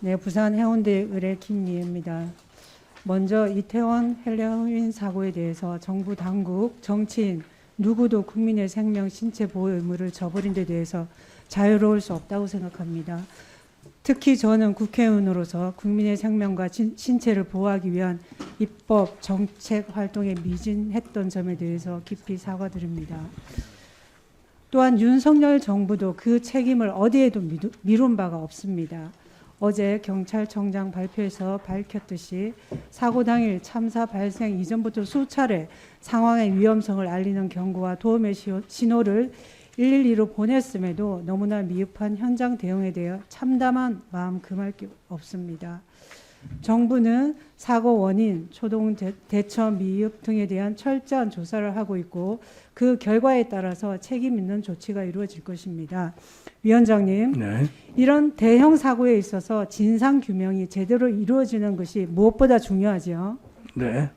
네, 부산 해운대 의뢰 김미애입니다. 먼저 이태원 헬로윈 사고에 대해서 정부 당국, 정치인 누구도 국민의 생명, 신체 보호 의무를 저버린 데 대해서 자유로울 수 없다고 생각합니다. 특히 저는 국회의원으로서 국민의 생명과 신체를 보호하기 위한 입법, 정책 활동에 미진했던 점에 대해서 깊이 사과드립니다. 또한 윤석열 정부도 그 책임을 어디에도 미룬 바가 없습니다. 어제 경찰청장 발표에서 밝혔듯이 사고 당일 참사 발생 이전부터 수차례 상황의 위험성을 알리는 경고와 도움의 신호를 112로 보냈음에도 너무나 미흡한 현장 대응에 대해 참담한 마음 금할 게 없습니다. 정부는 사고 원인, 초동 대처 미흡 등에 대한 철저한 조사를 하고 있고 그 결과에 따라서 책임 있는 조치가 이루어질 것입니다. 위원장님, 네. 이런 대형 사고에 있어서 진상 규명이 제대로 이루어지는 것이 무엇보다 중요하죠. 네.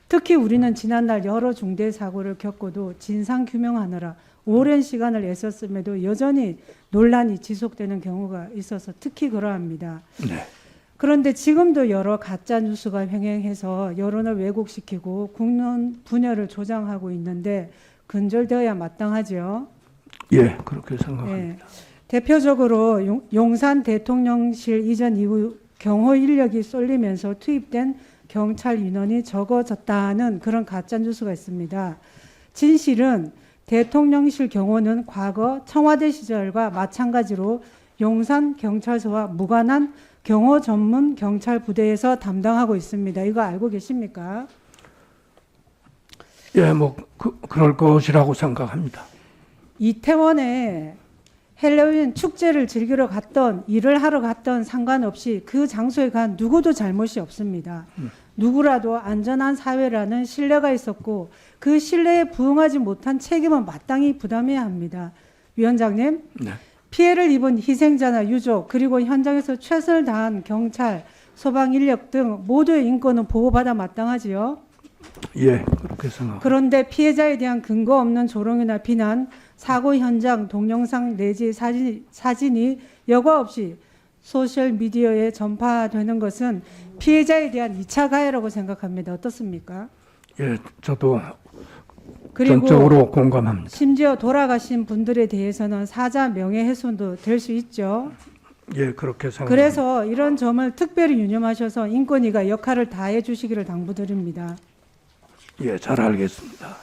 특히 우리는 지난날 여러 중대 사고를 겪고도 진상 규명하느라 오랜 시간을 애썼음에도 여전히 논란이 지속되는 경우가 있어서 특히 그러합니다. 네. 그런데 지금도 여러 가짜 뉴스가 횡행해서 여론을 왜곡시키고 국론 분열을 조장하고 있는데 근절되어야 마땅하죠. 예, 그렇게 생각합니다. 네. 대표적으로 용산 대통령실 이전 이후 경호 인력이 쏠리면서 투입된 경찰 인원이 적어졌다는 그런 가짜 뉴스가 있습니다. 진실은 대통령실 경호는 과거 청와대 시절과 마찬가지로 용산 경찰서와 무관한 경호 전문 경찰 부대에서 담당하고 있습니다. 이거 알고 계십니까? 예, 그럴 것이라고 생각합니다. 이태원에 헬로윈 축제를 즐기러 갔던, 일을 하러 갔던 상관없이 그 장소에 간 누구도 잘못이 없습니다. 누구라도 안전한 사회라는 신뢰가 있었고 그 신뢰에 부응하지 못한 책임은 마땅히 부담해야 합니다. 위원장님, 네. 피해를 입은 희생자나 유족 그리고 현장에서 최선을 다한 경찰, 소방 인력 등 모두의 인권은 보호받아 마땅하지요. 예, 그렇게 생각합니다. 그런데 피해자에 대한 근거 없는 조롱이나 비난, 사고 현장 동영상 내지 사진이 여과 없이 소셜미디어에 전파되는 것은 피해자에 대한 2차 가해라고 생각합니다. 어떻습니까? 예, 저도 그리고 전적으로 공감합니다. 심지어 돌아가신 분들에 대해서는 사자 명예훼손도 될 수 있죠. 예, 그렇게 생각합니다. 그래서 이런 점을 특별히 유념하셔서 인권위가 역할을 다해 주시기를 당부드립니다. 예, 잘 알겠습니다.